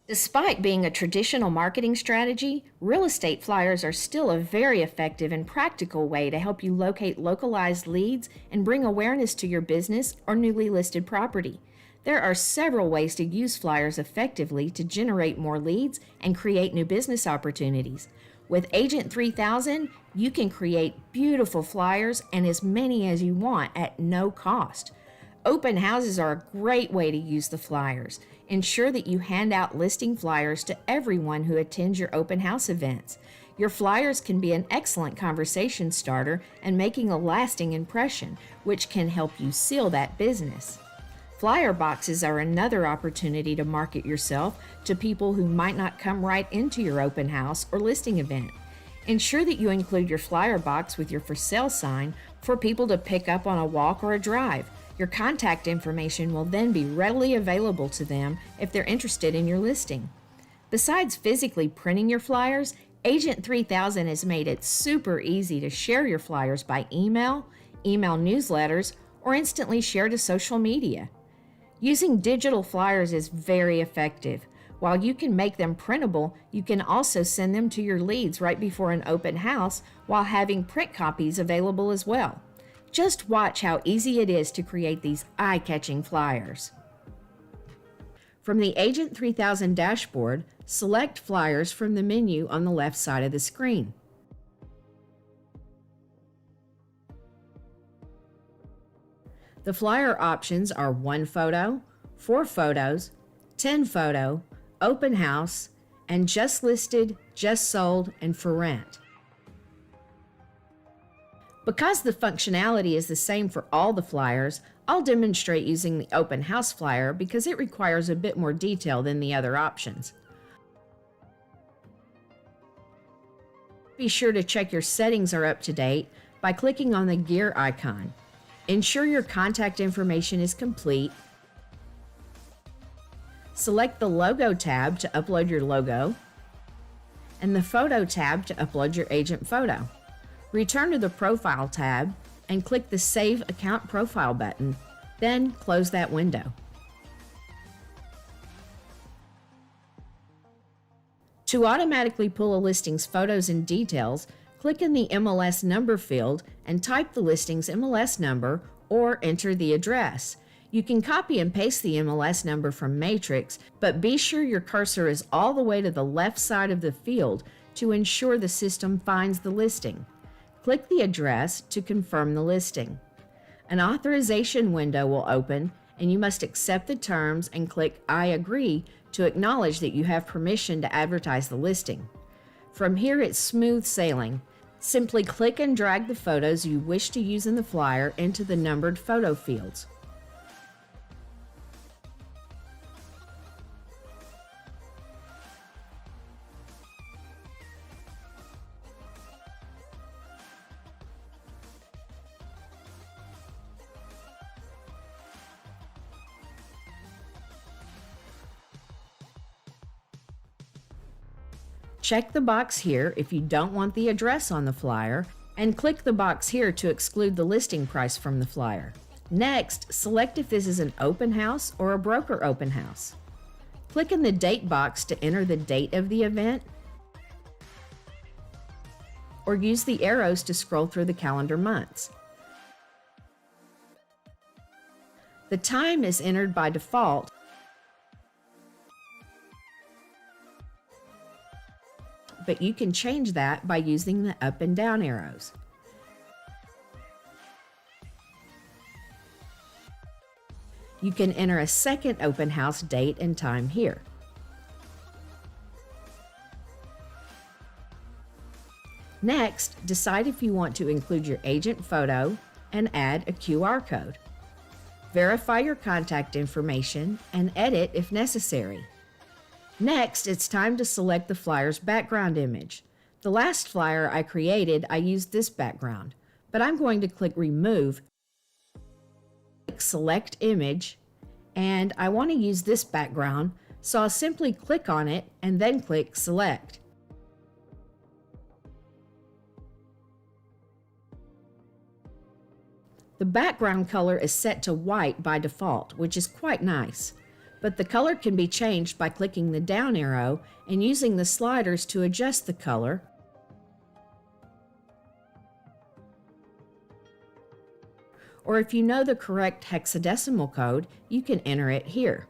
Despite being a traditional marketing strategy, real estate flyers are still a very effective and practical way to help you locate localized leads and bring awareness to your business or newly listed property. There are several ways to use flyers effectively to generate more leads and create new business opportunities. With Agent 3000, you can create beautiful flyers and as many as you want at no cost. Open houses are a great way to use the flyers. Ensure that you hand out listing flyers to everyone who attends your open house events. Your flyers can be an excellent conversation starter and making a lasting impression, which can help you seal that business. Flyer boxes are another opportunity to market yourself to people who might not come right into your open house or listing event. Ensure that you include your flyer box with your for sale sign for people to pick up on a walk or a drive. Your contact information will then be readily available to them if they're interested in your listing. Besides physically printing your flyers, Agent 3000 has made it super easy to share your flyers by email, email newsletters, or instantly share to social media. Using digital flyers is very effective. While you can make them printable, you can also send them to your leads right before an open house while having print copies available as well. Just watch how easy it is to create these eye-catching flyers. From the Agent 3000 dashboard, select Flyers from the menu on the left side of the screen. The flyer options are 1 photo, 4 photos, 10 photo, open house, and just listed, just sold, and for rent. Because the functionality is the same for all the flyers, I'll demonstrate using the open house flyer because it requires a bit more detail than the other options. Be sure to check your settings are up to date by clicking on the gear icon. Ensure your contact information is complete. Select the Logo tab to upload your logo, and the Photo tab to upload your agent photo. Return to the Profile tab and click the Save Account Profile button, then close that window. To automatically pull a listing's photos and details, click in the MLS number field and type the listing's MLS number or enter the address. You can copy and paste the MLS number from Matrix, but be sure your cursor is all the way to the left side of the field to ensure the system finds the listing. Click the address to confirm the listing. An authorization window will open and you must accept the terms and click I agree to acknowledge that you have permission to advertise the listing. From here it's smooth sailing. Simply click and drag the photos you wish to use in the flyer into the numbered photo fields. Check the box here if you don't want the address on the flyer, and click the box here to exclude the listing price from the flyer. Next, select if this is an open house or a broker open house. Click in the date box to enter the date of the event, or use the arrows to scroll through the calendar months. The time is entered by default, but you can change that by using the up and down arrows. You can enter a second open house date and time here. Next, decide if you want to include your agent photo and add a QR code. Verify your contact information and edit if necessary. Next, it's time to select the flyer's background image. The last flyer I created, I used this background, but I'm going to click Remove, click Select Image, and I want to use this background, so I'll simply click on it and then click Select. The background color is set to white by default, which is quite nice. but the color can be changed by clicking the down arrow and using the sliders to adjust the color, or if you know the correct hexadecimal code, you can enter it here.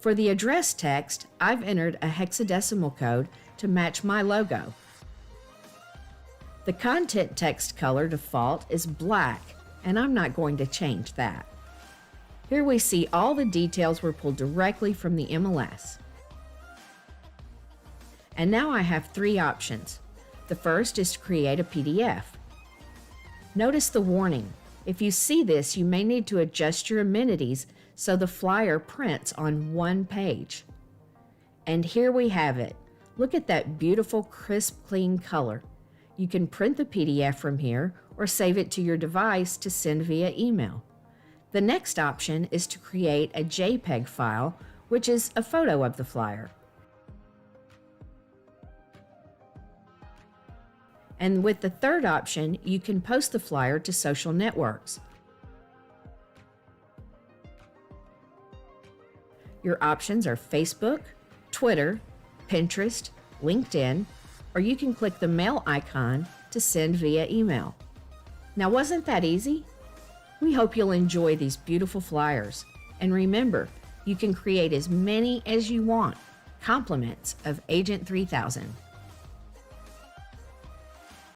For the address text, I've entered a hexadecimal code to match my logo. The content text color default is black, and I'm not going to change that. Here we see all the details were pulled directly from the MLS. And now I have three options. The first is to create a PDF. Notice the warning. If you see this, you may need to adjust your amenities so the flyer prints on one page. And here we have it. Look at that beautiful, crisp, clean color. You can print the PDF from here or save it to your device to send via email. The next option is to create a JPEG file, which is a photo of the flyer. And with the third option, you can post the flyer to social networks. Your options are Facebook, Twitter, Pinterest, LinkedIn, or you can click the mail icon to send via email. Now, wasn't that easy? We hope you'll enjoy these beautiful flyers. And remember, you can create as many as you want. Compliments of Agent 3000.